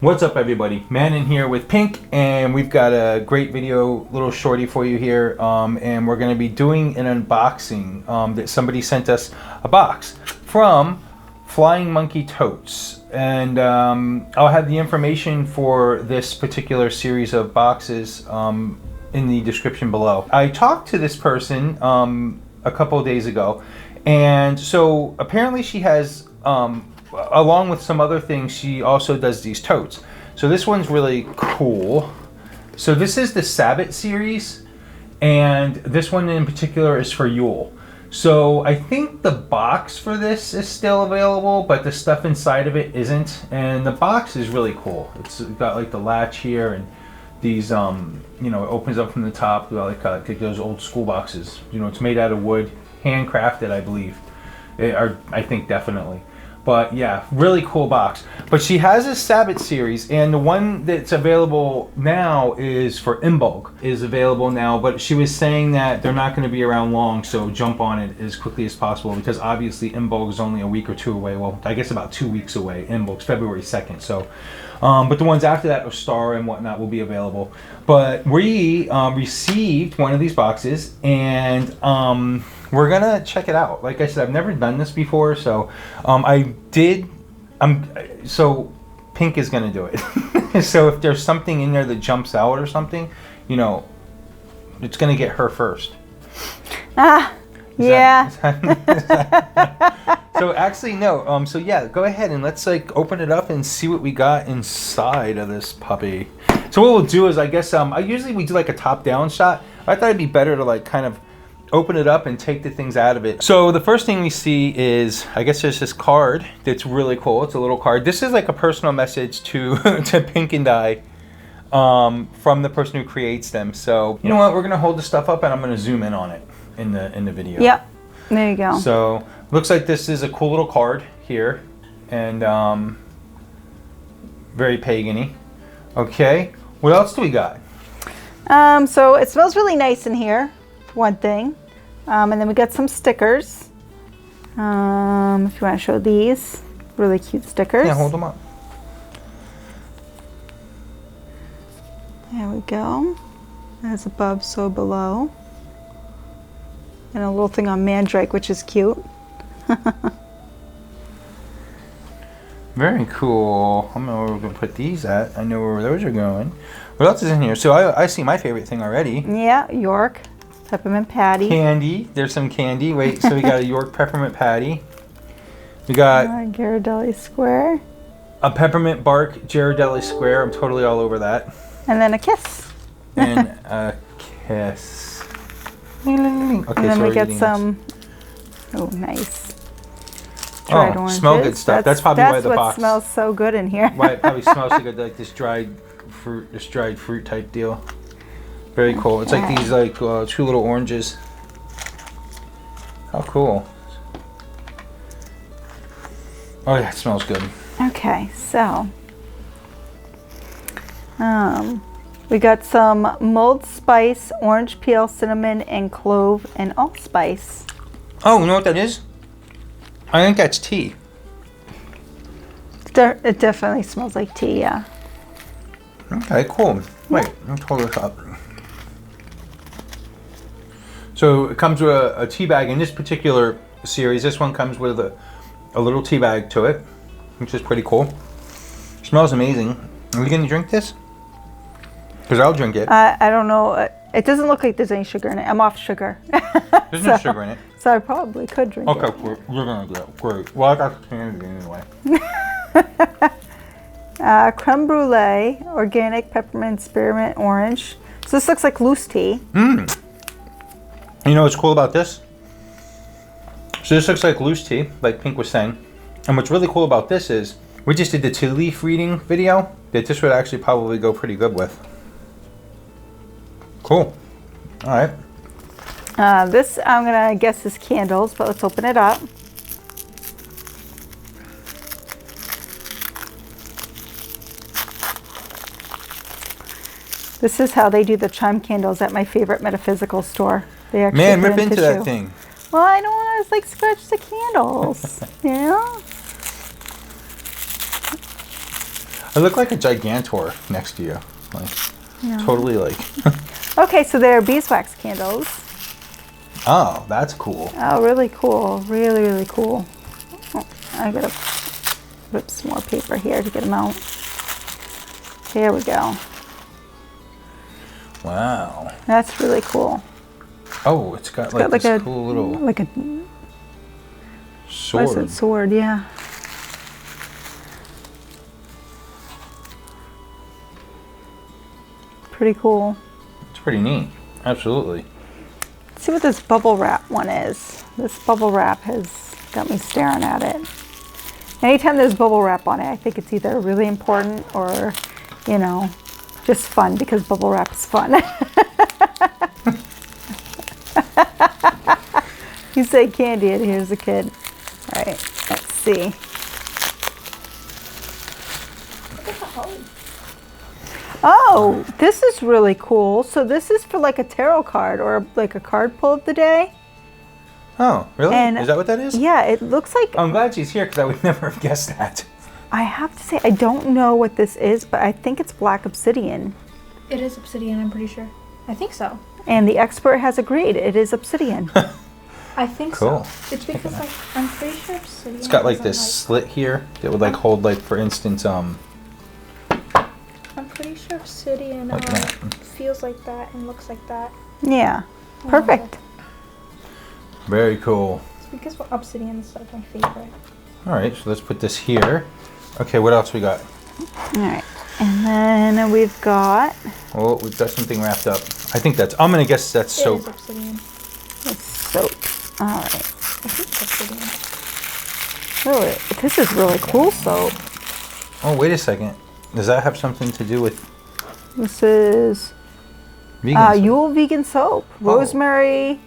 What's up, everybody? Mannun here with Pink, and we've got a great video, little shorty for you here, and we're going to be doing an unboxing that somebody sent us a box from Flying Monkey Totes, and I'll have the information for this particular series of boxes in the description below. I talked to this person a couple of days ago, and so apparently she has along with some other things, she also does these totes. So this one's really cool. So this is the Sabbath series, and this one in particular is for Yule. So I think the box for this is still available, but the stuff inside of it isn't. And the box is really cool. It's got like the latch here, and these, you know, it opens up from the top, like those old school boxes. You know, it's made out of wood, handcrafted, I believe. I think definitely. But yeah, really cool box. But she has a Sabbath series, and the one that's available now is for Imbolc is available now. But she was saying that they're not going to be around long, so jump on it as quickly as possible, because obviously Imbolc is only a week or two away. Well, I guess about 2 weeks away. Imbolc's February 2nd. So, but the ones after that, Star and whatnot, will be available. But we received one of these boxes, and we're gonna check it out. Like I said, I've never done this before, so so Pink is gonna do it. So if there's something in there that jumps out or something, you know, it's gonna get her first. Yeah. So actually, no. So yeah, go ahead and let's like open it up and see what we got inside of this puppy. So what we'll do is, I guess, usually we do like a top-down shot. I thought it'd be better to like kind of open it up and take the things out of it. So the first thing we see is, I guess there's this card that's really cool. It's a little card. This is like a personal message to to Pink and I from the person who creates them. So you know what? We're gonna hold the stuff up, and I'm gonna zoom in on it in the video. Yep. There you go. So looks like this is a cool little card here, and very pagan-y. Okay. What else do we got? So it smells really nice in here, one thing. And then we got some stickers. If you want to show these, really cute stickers. Yeah, hold them up. There we go. As above, so below. And a little thing on Mandrake, which is cute. Very cool. I don't know where we're going to put these at. I know where those are going. What else is in here? So I see my favorite thing already. Yeah, York. Peppermint patty. Candy. There's some candy. Wait, so we got a York peppermint patty. We got Ghirardelli square. a peppermint bark Ghirardelli square. I'm totally all over that. And then a kiss. And a kiss. Okay, And then so we we're get eating some, oh nice, dried oranges. Smell good stuff. That's probably why the box smells so good in here. Why it probably smells so good, like this dried fruit type deal. Very cool. It's like these like 2 little oranges. How cool. Oh yeah, it smells good. Okay, so we got some mulled spice, orange peel, cinnamon, and clove, and allspice. Oh, you know what that is? I think that's tea. It definitely smells like tea, yeah. Okay, cool. Wait, let me hold this up. So it comes with a tea bag in this particular series. This one comes with a little tea bag to it, which is pretty cool. Smells amazing. Are we going to drink this? Because I'll drink it. I don't know. It doesn't look like there's any sugar in it. I'm off sugar. There's no sugar in it. So I probably could drink it. Okay, we're going to do it. Great. Well, I got the candy anyway. Creme brulee, organic peppermint spearmint orange. So this looks like loose tea. You know what's cool about this? So this looks like loose tea, like Pink was saying. And what's really cool about this is, we just did the tea leaf reading video that this would actually probably go pretty good with. Cool. All right. This, I'm going to guess, is candles, but let's open it up. This is how they do the chime candles at my favorite metaphysical store. They actually Man, rip into that thing. Well, I don't want to like scratch the candles, you know? It looked like a Gigantor next to you. Like, totally like. Okay, so there are beeswax candles. Oh, that's cool. Oh, really cool. Really, really cool. Oh, I gotta rip some more paper here to get them out. There we go. Wow. That's really cool. Oh, it's got like like this a cool little like a sword. What is it? Sword, yeah. Pretty cool. It's pretty neat. Absolutely. Let's see what this bubble wrap one is. This bubble wrap has got me staring at it. Anytime there's bubble wrap on it, I think it's either really important or, you know, just fun, because bubble wrap is fun. You say candy and here's a kid. All right, let's see. Oh, this is really cool. So this is for like a tarot card or like a card pull of the day. Oh, really? And is that what that is? Yeah, it looks like... I'm glad she's here because I would never have guessed that. I have to say, I don't know what this is, but I think it's black obsidian. It is obsidian, I'm pretty sure. I think so. And the expert has agreed, it is obsidian. I think Cool. so. It's because like I'm pretty sure obsidian. It's got like isn't, this slit here that would like hold like, for instance, I'm pretty sure obsidian like that. feels like that and looks like that. Yeah, perfect. Very cool. It's because obsidian is like my favorite. All right, so let's put this here. Okay, what else we got? All right, and then we've got... Oh, we've got something wrapped up. I think that's, I'm gonna guess that's It soap. is obsidian. It's soap. All right. I think it's obsidian. Really, this is really cool soap. Oh, wait a second. Does that have something to do with This is vegan soap? Yule vegan soap. Oh. Rosemary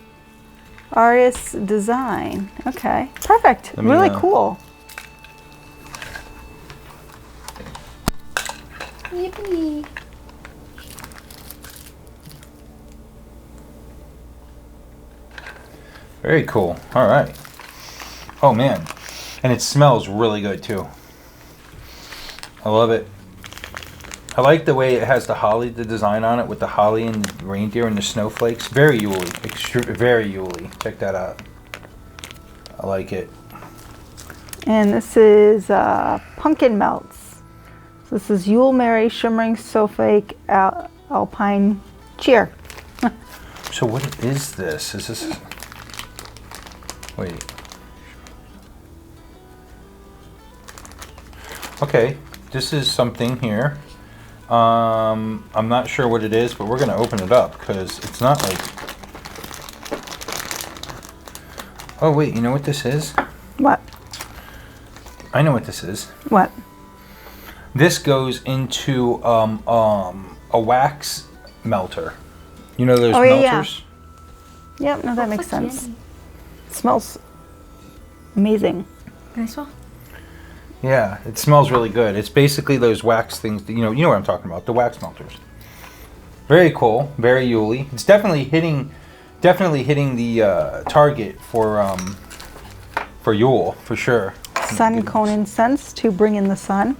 artist design. Okay, perfect. Let me, Really cool. Yippee! Very cool. All right. Oh man, and it smells really good too. I love it. I like the way it has the holly, the design on it with the holly and the reindeer and the snowflakes. Very Yule, very Yule. Check that out. I like it. And this is pumpkin melts. So this is Yule Mary Shimmering Snowflake Alpine Cheer. So what is this? Is this? Wait. Okay, this is something here. I'm not sure what it is, but we're gonna open it up because it's not like. Oh wait, you know what this is? What? I know what this is. What? This goes into a wax melter. You know those Oh, yeah, yeah. melters? Yep, no, that makes Looks like sense. candy. It smells amazing. Can I smell? Yeah, it smells really good. It's basically those wax things. That, you know what I'm talking about. The wax melters. Very cool. Very Yule. It's definitely hitting the target for Yule for sure. Sun cone incense to bring in the sun.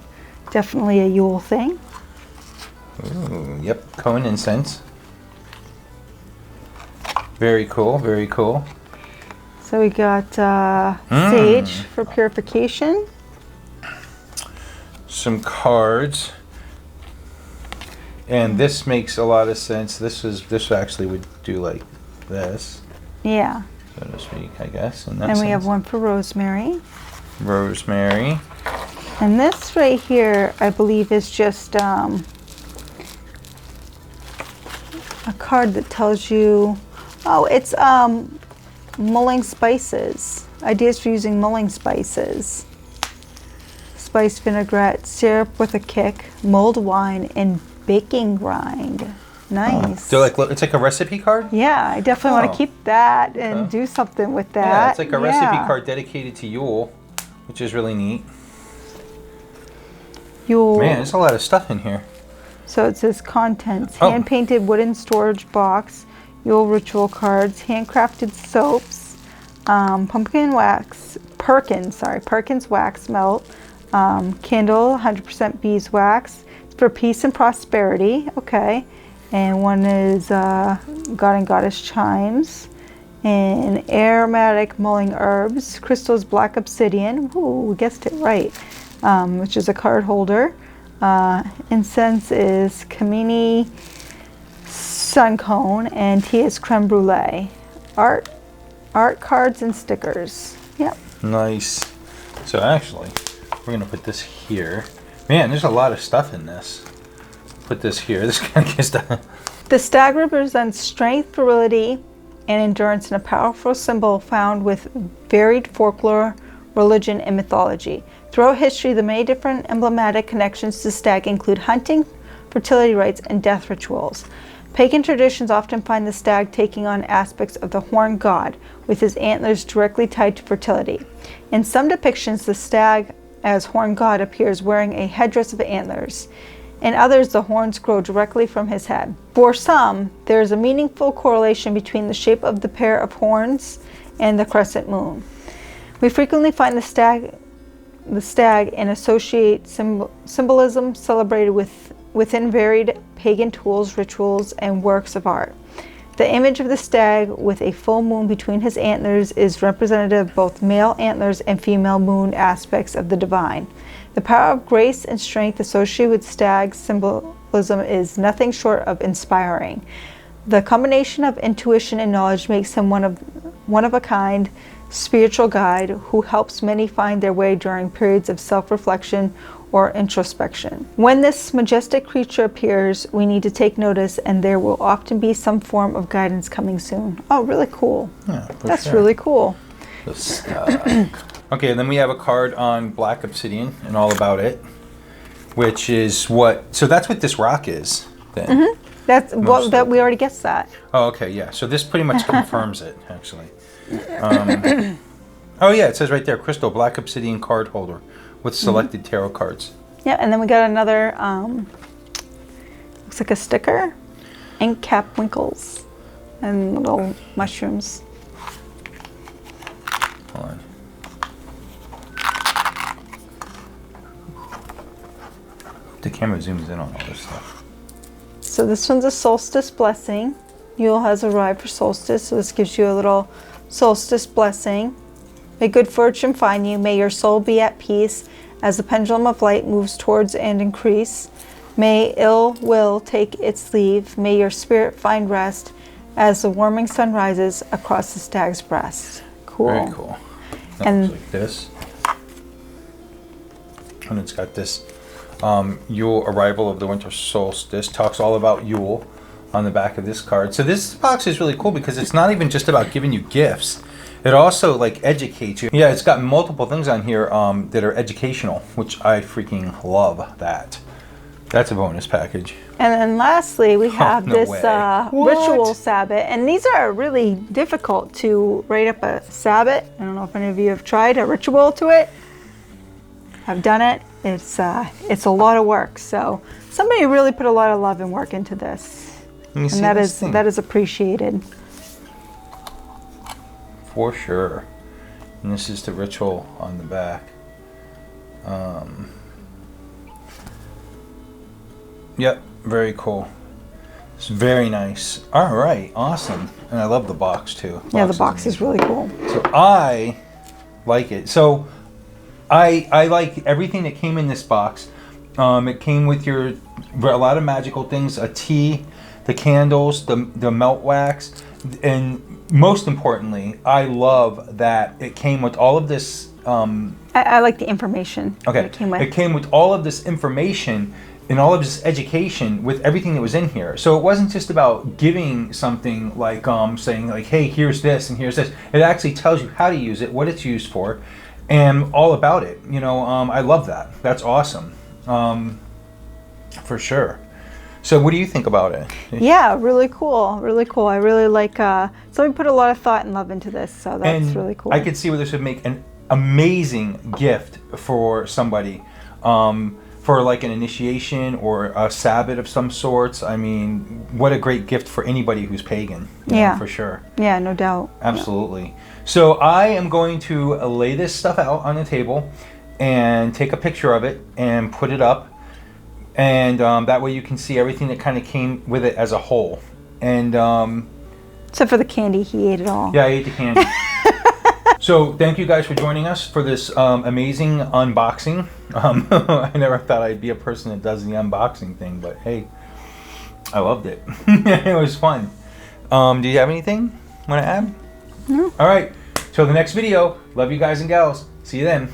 Definitely a Yule thing. Ooh, yep, cone incense. Very cool. Very cool. So we got sage for purification. Some cards. And this makes a lot of sense. This actually would do like this, Yeah. so to speak, I guess. In that And we have sense. one for rosemary. Rosemary. And this right here, I believe, is just a card that tells you, oh, it's mulling spices. Ideas for using mulling spices. Spice vinaigrette, syrup with a kick, mulled wine, and baking grind. Nice. So like, it's like a recipe card? Yeah, I definitely want Oh. to keep that and Okay. do something with that. Yeah, it's like a recipe Yeah. card dedicated to Yule, which is really neat. Yule. Man, there's a lot of stuff in here. So it says contents, Oh. hand-painted wooden storage box, Yule ritual cards, handcrafted soaps, pumpkin wax, Perkins wax melt, Candle, 100% beeswax. It's for peace and prosperity. Okay. And one is God and Goddess chimes. And aromatic mulling herbs. Crystals, black obsidian. Ooh, we guessed it right. Which is a card holder. Incense is Kamini sun cone, and tea is creme brulee. Art cards and stickers. Yep. Nice. So actually, we're gonna put this here. Man, there's a lot of stuff in this. Put this here. This kind of gets down. The stag represents strength, virility, and endurance, and a powerful symbol found with varied folklore, religion, and mythology. Throughout history, the many different emblematic connections to stag include hunting, fertility rites, and death rituals. Pagan traditions often find the stag taking on aspects of the horned god, with his antlers directly tied to fertility. In some depictions, the stag as horned god appears wearing a headdress of antlers. In others, the horns grow directly from his head. For some, there is a meaningful correlation between the shape of the pair of horns and the crescent moon. We frequently find the stag and associate symbolism celebrated within varied pagan tools, rituals, and works of art. The image of the stag with a full moon between his antlers is representative of both male antlers and female moon aspects of the divine. The power of grace and strength associated with stag symbolism is nothing short of inspiring. The combination of intuition and knowledge makes him one of a kind spiritual guide who helps many find their way during periods of self-reflection or introspection. When this majestic creature appears, we need to take notice, and there will often be some form of guidance coming soon. Oh, really cool. Yeah, that's really cool. The stag. Okay, and then we have a card on black obsidian and all about it, which is what, so that's what this rock is then. Mm-hmm. That's well, that we already guessed that. Oh, okay, yeah. So this pretty much confirms it, actually. Oh yeah, it says right there, crystal black obsidian card holder with selected tarot cards. Yeah, and then we got another, looks like a sticker, ink cap winkles, and little mushrooms. Hold on. The camera zooms in on all this stuff. So this one's a solstice blessing. Yule has arrived for solstice, so this gives you a little solstice blessing. May good fortune find you. May your soul be at peace as the pendulum of light moves towards and increase. May ill will take its leave. May your spirit find rest as the warming sun rises across the stag's breast. Cool. Very cool. That And looks like this. And it's got this Yule arrival of the winter solstice. Talks all about Yule on the back of this card. So this box is really cool because it's not even just about giving you gifts. It also like educates you. Yeah, it's got multiple things on here that are educational, which I freaking love that. That's a bonus package. And then lastly, we have no this way. ritual sabbat. And these are really difficult to write up a sabbat. I don't know if any of you have tried a ritual to it. I've done it. It's a lot of work. So somebody really put a lot of love and work into this. Let me see And this thing. that is appreciated. For sure. And this is the ritual on the back. Yep, very cool. It's very nice. All right, awesome. And I love the box too. Yeah, the box is really cool. So I like it. So I like everything that came in this box. It came with a lot of magical things, a tea, the candles, the melt wax, and most importantly, I love that it came with all of this. I like the information that it came with. It came with all of this information and all of this education with everything that was in here. So it wasn't just about giving something like saying like, hey, here's this and here's this. It actually tells you how to use it, what it's used for, and all about it. You know, I love that. That's awesome, for sure. So what do you think about it? Yeah, really cool, really cool. I really like, somebody put a lot of thought and love into this, so that's And really cool. I could see where this would make an amazing gift for somebody, for like an initiation or a Sabbath of some sorts. I mean, what a great gift for anybody who's pagan. You know, for sure. Yeah, no doubt. Absolutely. So I am going to lay this stuff out on the table, and take a picture of it and put it up. And that way you can see everything that kind of came with it as a whole. And Except for the candy, he ate it all. yeah, I ate the candy. So thank you guys for joining us for this amazing unboxing. I never thought I'd be a person that does the unboxing thing, but hey, I loved it. It was fun. Do you have anything you want to add? No. All right. Till the next video. Love you guys and gals. See you then.